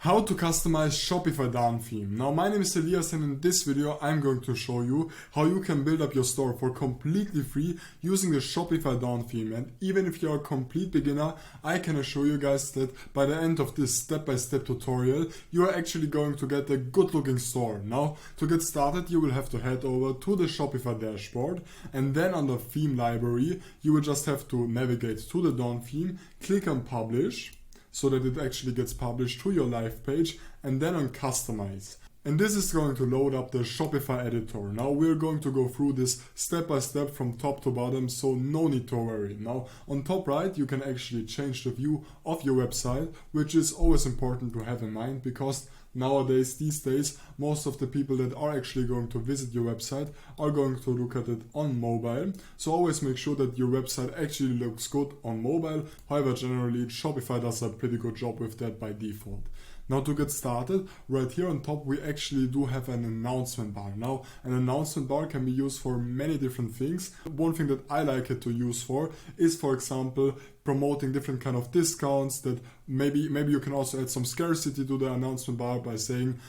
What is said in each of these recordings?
How to customize Shopify Dawn theme. Now my name is Elias and in this video I'm going to show you how you can build up your store for completely free using the Shopify Dawn theme. And even if you're a complete beginner, I can assure you guys that by the end of this step-by-step tutorial you are actually going to get a good looking store. Now to get started you will have to head over to the Shopify dashboard, and then on the theme library you will just have to navigate to the Dawn theme, click on publish, so that it actually gets published to your live page, and then on customize. And this is going to load up the Shopify editor. Now we're going to go through this step by step from top to bottom, so no need to worry. Now on top right you can actually change the view of your website, which is always important to have in mind, because these days, most of the people that are actually going to visit your website are going to look at it on mobile. So always make sure that your website actually looks good on mobile. However, generally Shopify does a pretty good job with that by default. Now to get started, right here on top we actually do have an announcement bar. Now an announcement bar can be used for many different things. One thing that I like it to use for is, for example, promoting different kind of discounts. That maybe you can also add some scarcity to the announcement bar by saying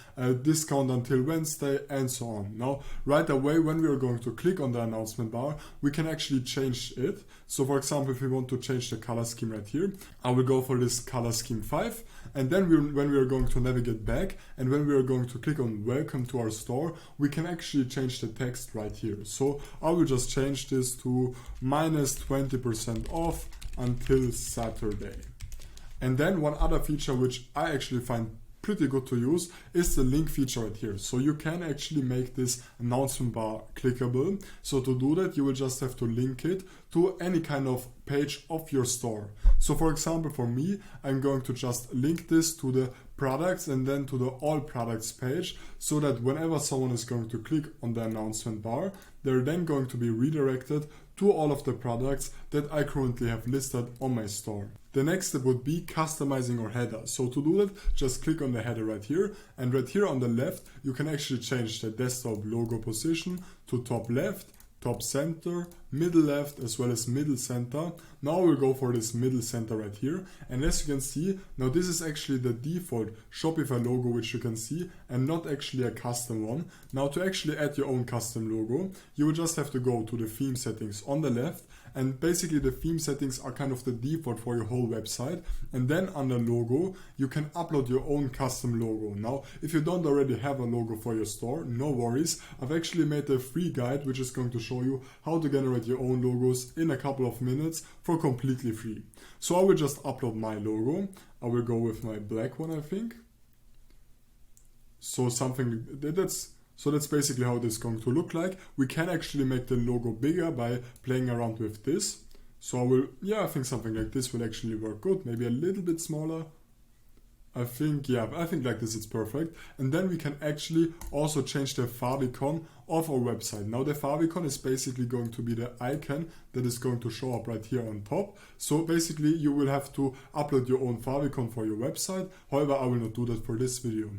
discount until Wednesday and so on. Now right away when we are going to click on the announcement bar, we can actually change it. So for example, if we want to change the color scheme right here, I will go for this color scheme 5, and then when we are going to navigate back and when we are going to click on welcome to our store, we can actually change the text right here. So I will just change this to minus 20% off until Saturday. And then one other feature which I actually find pretty good to use is the link feature right here. So you can actually make this announcement bar clickable. So to do that you will just have to link it to any kind of page of your store. So for example, for me, I'm going to just link this to the products and then to the all products page, so that whenever someone is going to click on the announcement bar, they're then going to be redirected to all of the products that I currently have listed on my store. The next step would be customizing our header. So to do that, just click on the header right here, and right here on the left you can actually change the desktop logo position to top left, top center, middle left, as well as middle center. Now we'll go for this middle center right here, and as you can see, now this is actually the default Shopify logo which you can see, and not actually a custom one. Now to actually add your own custom logo, you will just have to go to the theme settings on the left, and basically the theme settings are kind of the default for your whole website, and then under logo you can upload your own custom logo. Now if you don't already have a logo for your store, no worries, I've actually made a free guide which is going to show you how to generate your own logos in a couple of minutes for completely free. So I will just upload my logo. I will go with my black one, I think. So that's basically how this is going to look like. We can actually make the logo bigger by playing around with this. So I think something like this will actually work good. Maybe a little bit smaller. I think like this it's perfect. And then we can actually also change the favicon of our website. Now the favicon is basically going to be the icon that is going to show up right here on top. So basically you will have to upload your own favicon for your website. However, I will not do that for this video.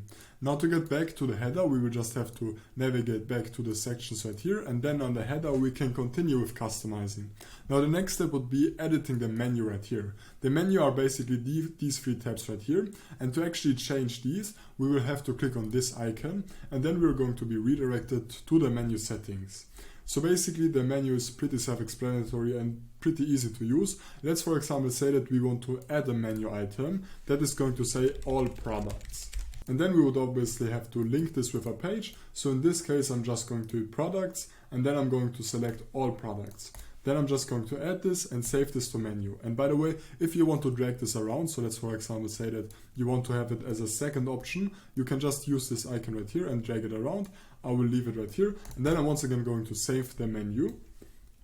Now to get back to the header, we will just have to navigate back to the sections right here, and then on the header we can continue with customizing. Now the next step would be editing the menu right here. The menu are basically these 3 tabs right here, and to actually change these we will have to click on this icon, and then we're going to be redirected to the menu settings. So basically the menu is pretty self-explanatory and pretty easy to use. Let's for example say that we want to add a menu item that is going to say all products. And then we would obviously have to link this with a page. So in this case I'm just going to products, and then I'm going to select all products. Then I'm just going to add this and save this to menu. And by the way, if you want to drag this around, so let's for example say that you want to have it as a second option, you can just use this icon right here and drag it around. I will leave it right here, and then I'm once again going to save the menu.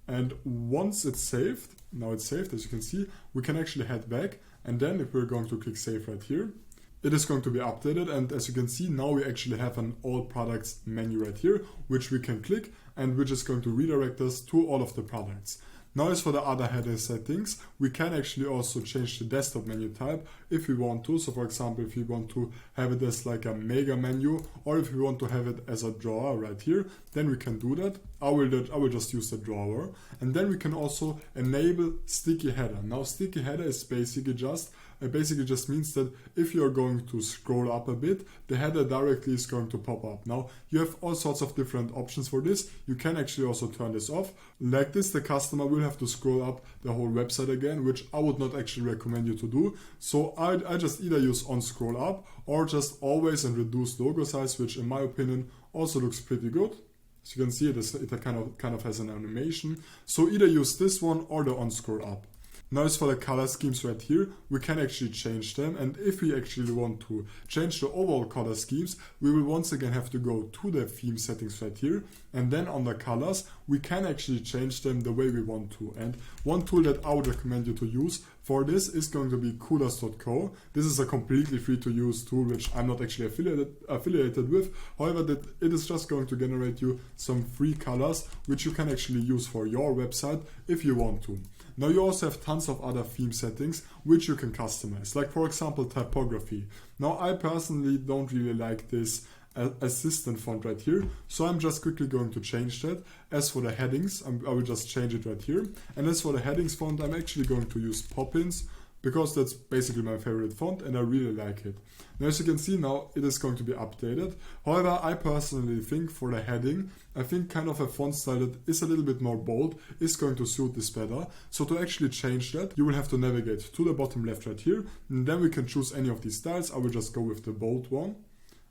And once it's saved, now it's saved as you can see, we can actually head back, and then if we're going to click save right here, it is going to be updated, and as you can see now we actually have an all products menu right here which we can click, and which is going to redirect us to all of the products. Now as for the other header settings, we can actually also change the desktop menu type if we want to. So for example, if you want to have it as like a mega menu, or if we want to have it as a drawer right here, then we can do that. I will just use the drawer. And then we can also enable sticky header. Now sticky header is basically just it basically just means that if you're going to scroll up a bit, the header directly is going to pop up. Now, you have all sorts of different options for this. You can actually also turn this off. Like this, the customer will have to scroll up the whole website again, which I would not actually recommend you to do. So I just either use on scroll up or just always and reduce logo size, which in my opinion also looks pretty good. As you can see, it kind of has an animation. So either use this one or the on scroll up. Now as for the color schemes right here, we can actually change them, and if we actually want to change the overall color schemes, we will once again have to go to the theme settings right here, and then on the colors, we can actually change them the way we want to. And one tool that I would recommend you to use for this is going to be coolors.co. This is a completely free to use tool which I'm not actually affiliated with. However, that it is just going to generate you some free colors which you can actually use for your website if you want to. Now you also have tons of other theme settings which you can customize, like for example typography. Now I personally don't really like this assistant font right here, so I'm just quickly going to change that. As for the headings, I will just change it right here, and as for the headings font, I'm actually going to use Poppins because that's basically my favorite font and I really like it. Now as you can see, now it is going to be updated. However, I personally think for the heading, I think kind of a font style that is a little bit more bold is going to suit this better. So to actually change that, you will have to navigate to the bottom left right here, and then we can choose any of these styles. I will just go with the bold one.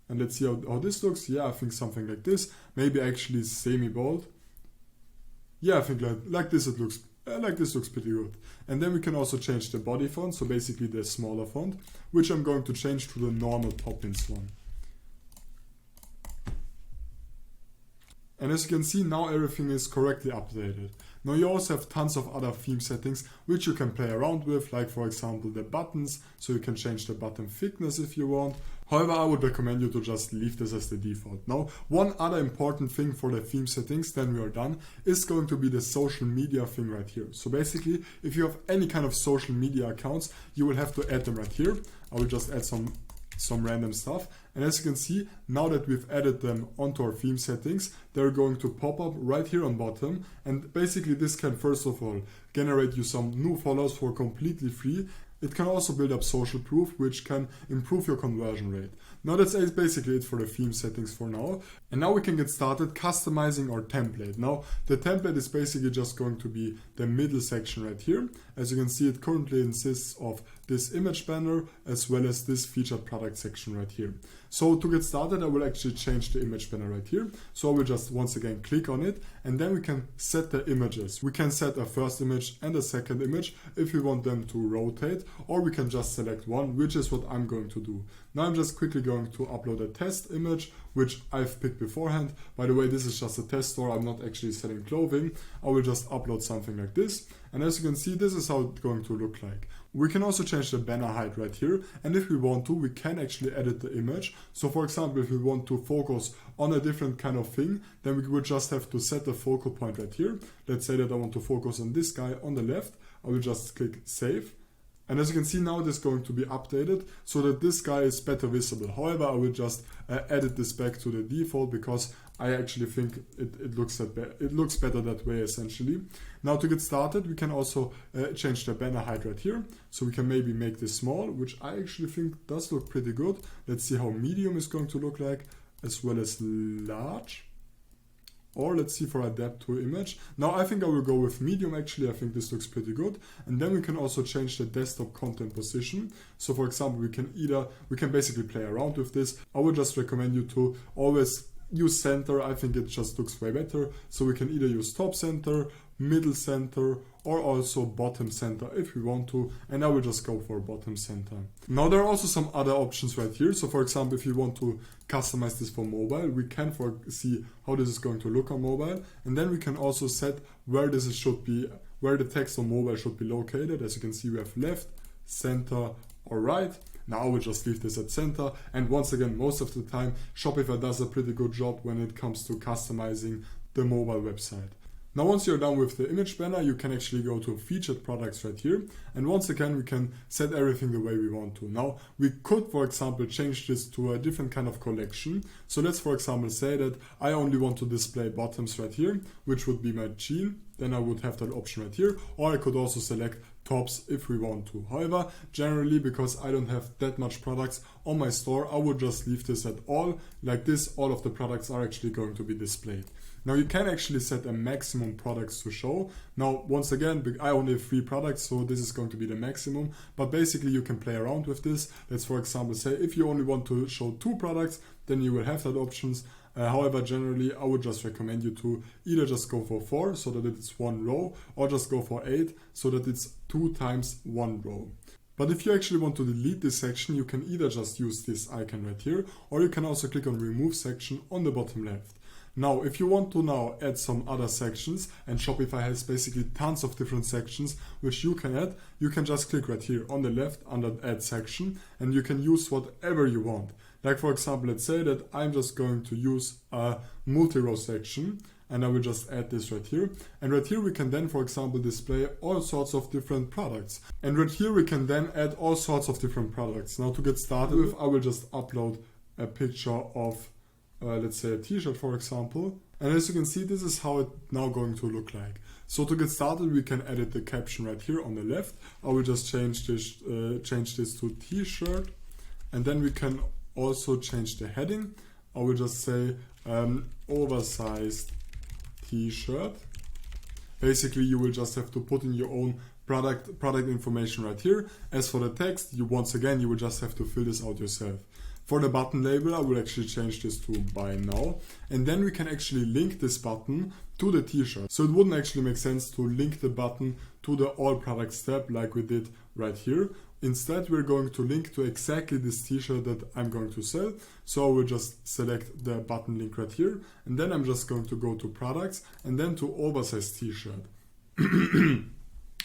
And let's see how this looks. Yeah, I think something like this. Maybe actually semi-bold. Yeah, I think like this it looks. Like this looks pretty good. And then we can also change the body font, so basically the smaller font, which I'm going to change to the normal Poppins one. And as you can see, now everything is correctly updated. Now you also have tons of other theme settings which you can play around with, like for example the buttons, so you can change the button thickness if you want. However, I would recommend you to just leave this as the default. Now, one other important thing for the theme settings, then we are done, is going to be the social media thing right here. So basically, if you have any kind of social media accounts, you will have to add them right here. I will just add some random stuff, and as you can see, now that we've added them onto our theme settings, they're going to pop up right here on bottom, and basically this can first of all generate you some new followers for completely free. It can also build up social proof, which can improve your conversion rate. Now that's basically it for the theme settings for now. And now we can get started customizing our template. Now the template is basically just going to be the middle section right here. As you can see, it currently consists of this image banner as well as this featured product section right here. So to get started, I will actually change the image banner right here. So I will just once again click on it, and then we can set the images. We can set a first image and a second image if we want them to rotate, or we can just select one, which is what I'm going to do. Now I'm just quickly going to upload a test image, which I've picked beforehand. By the way, this is just a test store. I'm not actually selling clothing. I will just upload something like this. And as you can see, this is how it's going to look like. We can also change the banner height right here. And if we want to, we can actually edit the image. So for example, if we want to focus on a different kind of thing, then we would just have to set the focal point right here. Let's say that I want to focus on this guy on the left. I will just click save. And as you can see, now it is going to be updated so that this guy is better visible. However, I will just edit this back to the default because I actually think it looks better that way essentially. Now to get started, we can also change the banner height right here. So we can maybe make this small, which I actually think does look pretty good. Let's see how medium is going to look like, as well as large. Or let's see for adapt to image. Now I think I will go with medium actually. I think this looks pretty good. And then we can also change the desktop content position. So for example, we can basically play around with this. I would just recommend you to always use center. I think it just looks way better. So we can either use top center, middle center, or also bottom center if we want to, and I will just go for bottom center. Now there are also some other options right here. So for example, if you want to customize this for mobile, we can see how this is going to look on mobile, and then we can also set where where the text on mobile should be located. As you can see, we have left, center, or right. Now I will just leave this at center, and once again, most of the time Shopify does a pretty good job when it comes to customizing the mobile website. Now once you're done with the image banner, you can actually go to featured products right here, and once again we can set everything the way we want to. Now we could, for example, change this to a different kind of collection. So let's for example say that I only want to display bottoms right here, which would be my jean. Then I would have that option right here, or I could also select tops if we want to. However, generally, because I don't have that much products on my store, I would just leave this at all. Like this, all of the products are actually going to be displayed. Now you can actually set a maximum products to show. Now once again, I only have 3 products, so this is going to be the maximum, but basically you can play around with this. Let's for example say if you only want to show 2 products, then you will have that options. However, generally I would just recommend you to either just go for 4 so that it's 1 row, or just go for 8 so that it's 2 times 1 row. But if you actually want to delete this section, you can either just use this icon right here, or you can also click on remove section on the bottom left. Now, if you want to now add some other sections, and Shopify has basically tons of different sections which you can add, you can just click right here on the left under add section, and you can use whatever you want. Like for example, let's say that I'm just going to use a multi-row section, and I will just add this right here. And right here we can then, for example, display all sorts of different products. And right here we can then add all sorts of different products. Now to get started with, I will just upload a picture of let's say a t-shirt for example, and as you can see, this is how it's now going to look like. So to get started, we can edit the caption right here on the left. I will just change this to t-shirt, and then we can also change the heading. I will just say oversized t-shirt. Basically you will just have to put in your own product information right here. As for the text, you will just have to fill this out yourself. For the button label, I will actually change this to buy now, and then we can actually link this button to the t-shirt. So it wouldn't actually make sense to link the button to the all products tab like we did right here. Instead, we're going to link to exactly this t-shirt that I'm going to sell. So I will just select the button link right here, and then I'm just going to go to products and then to oversized t-shirt.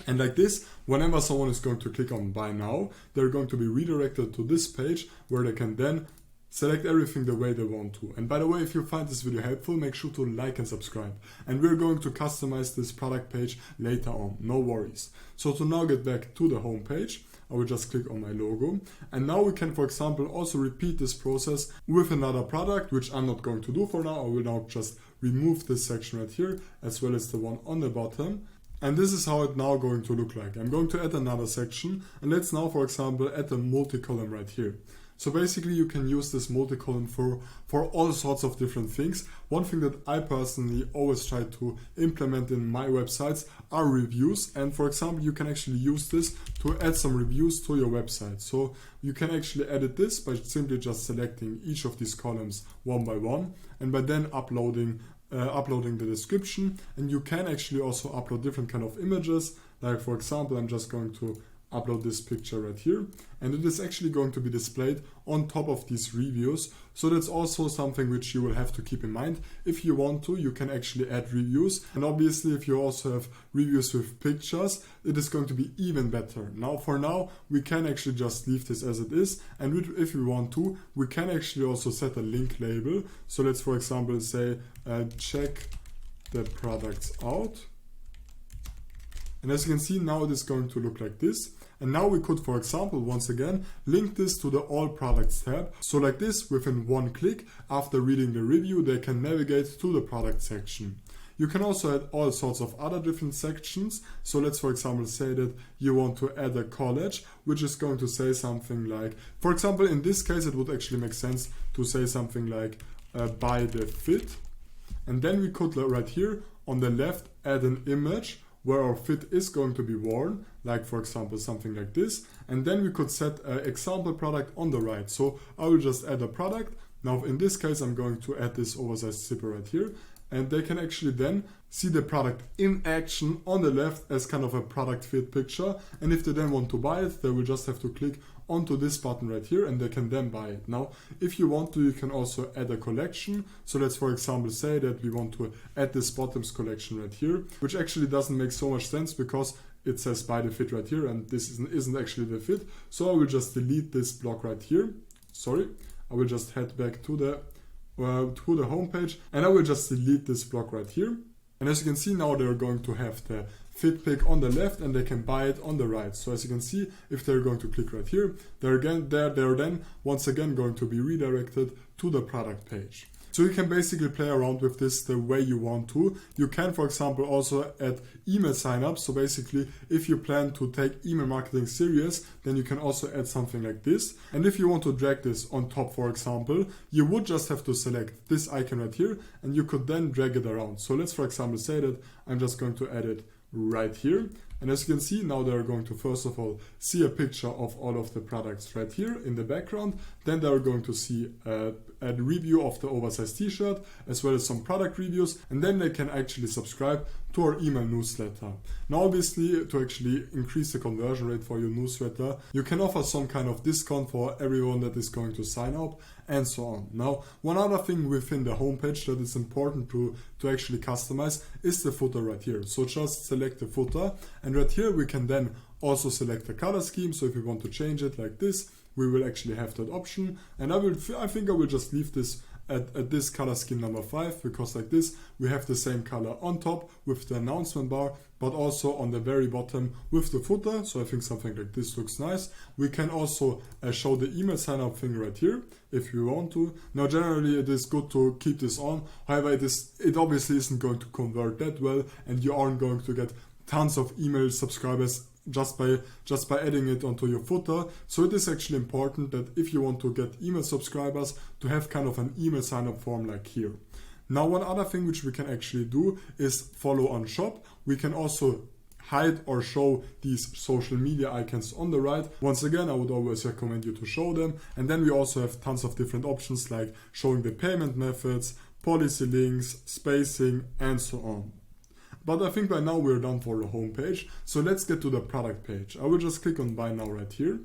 And like this, whenever someone is going to click on buy now, they're going to be redirected to this page where they can then select everything the way they want to. And by the way, if you find this video helpful, make sure to like and subscribe. And we're going to customize this product page later on, no worries. So to now get back to the home page, I will just click on my logo. And now we can, for example, also repeat this process with another product, which I'm not going to do for now. I will now just remove this section right here, as well as the one on the bottom. And this is how it's now going to look like. I'm going to add another section, and let's now, for example, add a multi-column right here. So basically you can use this multi-column for all sorts of different things. One thing that I personally always try to implement in my websites are reviews. And for example, you can actually use this to add some reviews to your website. So you can actually edit this by simply just selecting each of these columns one by one, and by then uploading the description. And you can actually also upload different kind of images. Like for example, I'm just going to upload this picture right here, and it is actually going to be displayed on top of these reviews. So that's also something which you will have to keep in mind. If you want to, you can actually add reviews, and obviously if you also have reviews with pictures, it is going to be even better. Now for now, we can actually just leave this as it is, and if we want to, we can actually also set a link label. So let's for example say check the products out. And as you can see, now it is going to look like this. And now we could, for example, once again, link this to the All Products tab. So like this, within one click, after reading the review, they can navigate to the product section. You can also add all sorts of other different sections. So let's, for example, say that you want to add a collage, which is going to say something like, for example, in this case, it would actually make sense to say something like by the fit. And then we could, right here on the left, add an image where our fit is going to be worn, like for example something like this. And then we could set an example product on the right. So I will just add a product. Now in this case I'm going to add this oversized zipper right here, and they can actually then see the product in action on the left as kind of a product fit picture. And if they then want to buy it, they will just have to click onto this button right here and they can then buy it. Now if you want to, you can also add a collection. So let's for example say that we want to add this bottoms collection right here, which actually doesn't make so much sense because it says by the fit right here and this isn't actually the fit. So I will just delete this block right here. Sorry, I will just head back to the home page, and I will just delete this block right here. And as you can see, now they're going to have the fit pick on the left and they can buy it on the right. So as you can see, if they're going to click right here, they're then once again going to be redirected to the product page. So you can basically play around with this the way you want to. You can, for example, also add email signups. So basically, if you plan to take email marketing serious, then you can also add something like this. And if you want to drag this on top, for example, you would just have to select this icon right here, and you could then drag it around. So let's, for example, say that I'm just going to add it right here. And as you can see, now they're going to first of all see a picture of all of the products right here in the background. Then they're going to see a review of the oversized t-shirt as well as some product reviews. And then they can actually subscribe to our email newsletter. Now obviously, to actually increase the conversion rate for your newsletter, you can offer some kind of discount for everyone that is going to sign up and so on. Now, one other thing within the homepage that is important to actually customize is the footer right here. So just select the footer, and right here we can then also select the color scheme. So if we want to change it like this, we will actually have that option. And I think I will just leave this at this color scheme number 5, because like this we have the same color on top with the announcement bar, but also on the very bottom with the footer. So I think something like this looks nice. We can also show the email sign up thing right here if you want to. Now generally it is good to keep this on, however it obviously isn't going to convert that well, and you aren't going to get tons of email subscribers just by adding it onto your footer. So it is actually important that if you want to get email subscribers, to have kind of an email sign up form like here. Now one other thing which we can actually do is follow on shop. We can also hide or show these social media icons on the right. Once again, I would always recommend you to show them. And then we also have tons of different options like showing the payment methods, policy links, spacing, and so on. But I think by now we're done for the home page. So let's get to the product page. I will just click on buy now right here.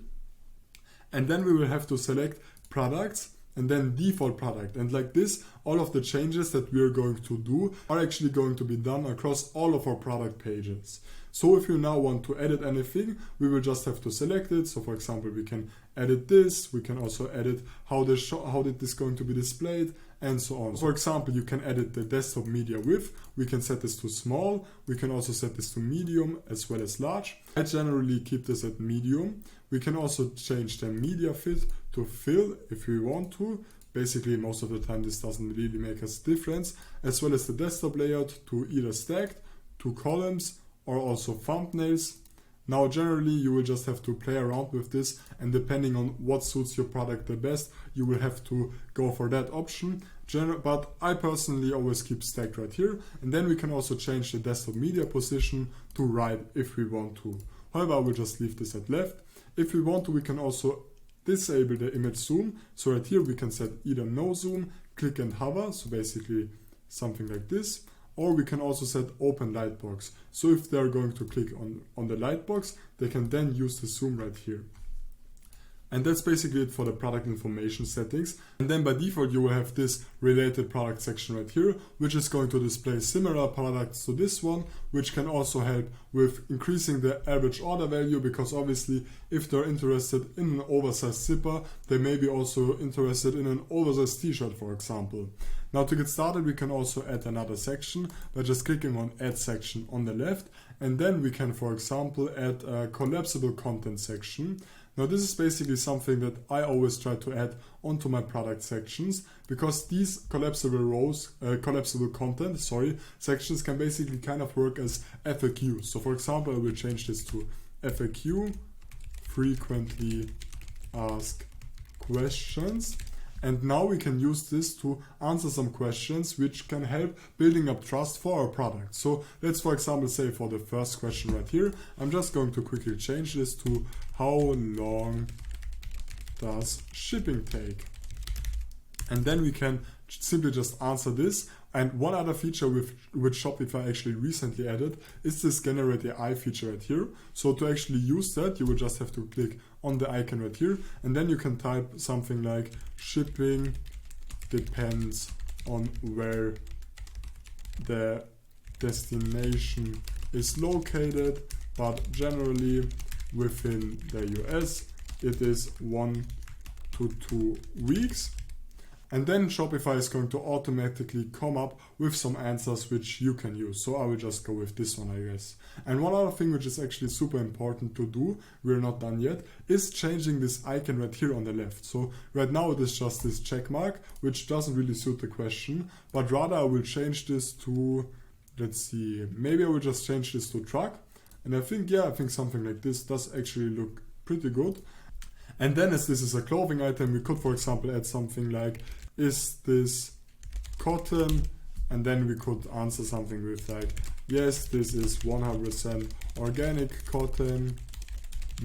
And then we will have to select products and then default product. And like this, all of the changes that we're going to do are actually going to be done across all of our product pages. So if you now want to edit anything, we will just have to select it. So for example, we can edit this. We can also edit how it is going to be displayed, and so on. For example, you can edit the desktop media width. We can set this to small. We can also set this to medium as well as large. I generally keep this at medium. We can also change the media fit to fill if we want to. Basically, most of the time this doesn't really make us difference. As well as the desktop layout to either stacked, to columns, or also thumbnails. Now generally you will just have to play around with this, and depending on what suits your product the best, you will have to go for that option. But I personally always keep stacked right here, and then we can also change the desktop media position to right if we want to. However, I will just leave this at left. If we want to, we can also disable the image zoom. So right here we can set either no zoom, click and hover, so basically something like this. Or we can also set open lightbox. So if they're going to click on the lightbox, they can then use the zoom right here. And that's basically it for the product information settings. And then by default, you will have this related product section right here, which is going to display similar products to this one, which can also help with increasing the average order value, because obviously if they're interested in an oversized zipper, they may be also interested in an oversized t-shirt, for example. Now to get started, we can also add another section by just clicking on add section on the left. And then we can, for example, add a collapsible content section. Now this is basically something that I always try to add onto my product sections, because these collapsible content sections can basically kind of work as FAQs. So for example, I will change this to FAQ, frequently asked questions. And now we can use this to answer some questions which can help building up trust for our product. So let's, for example, say for the first question right here, I'm just going to quickly change this to how long does shipping take? And then we can simply just answer this. And one other feature which Shopify actually recently added is this generate AI feature right here. So to actually use that, you will just have to click on the icon right here, and then you can type something like shipping depends on where the destination is located, but generally within the US it is 1 to 2 weeks. And then Shopify is going to automatically come up with some answers which you can use. So I will just go with this one, I guess. And one other thing which is actually super important to do, we're not done yet, is changing this icon right here on the left. So right now it is just this check mark, which doesn't really suit the question, but rather I will change this to, let's see, maybe I will just change this to truck. And I think something like this does actually look pretty good. And then as this is a clothing item, we could, for example, add something like, is this cotton? And then we could answer something with like, yes, this is 100% organic cotton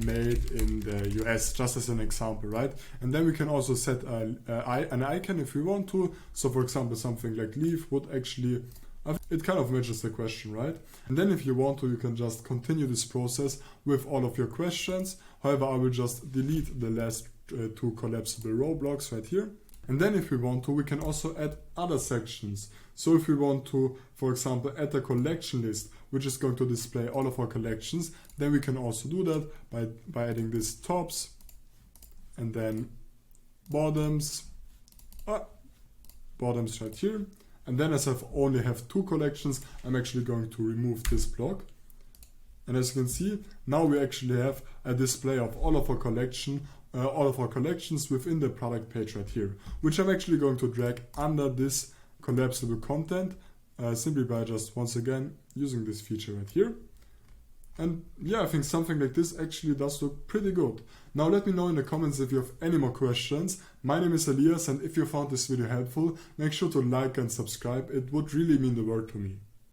made in the US, just as an example, right? And then we can also set an icon if we want to. So for example, something like leaf would actually, it kind of matches the question, right? And then if you want to, you can just continue this process with all of your questions. However, I will just delete the last two collapsible row blocks right here. And then if we want to, we can also add other sections. So if we want to, for example, add a collection list, which is going to display all of our collections, then we can also do that by adding this tops and then bottoms right here. And then as I only have two collections, I'm actually going to remove this block. And as you can see, now we actually have a display of all of our collections within the product page right here, which I'm actually going to drag under this collapsible content simply by just once again using this feature right here. And yeah, I think something like this actually does look pretty good. Now let me know in the comments if you have any more questions. My name is Elias, and if you found this video helpful, make sure to like and subscribe. It would really mean the world to me.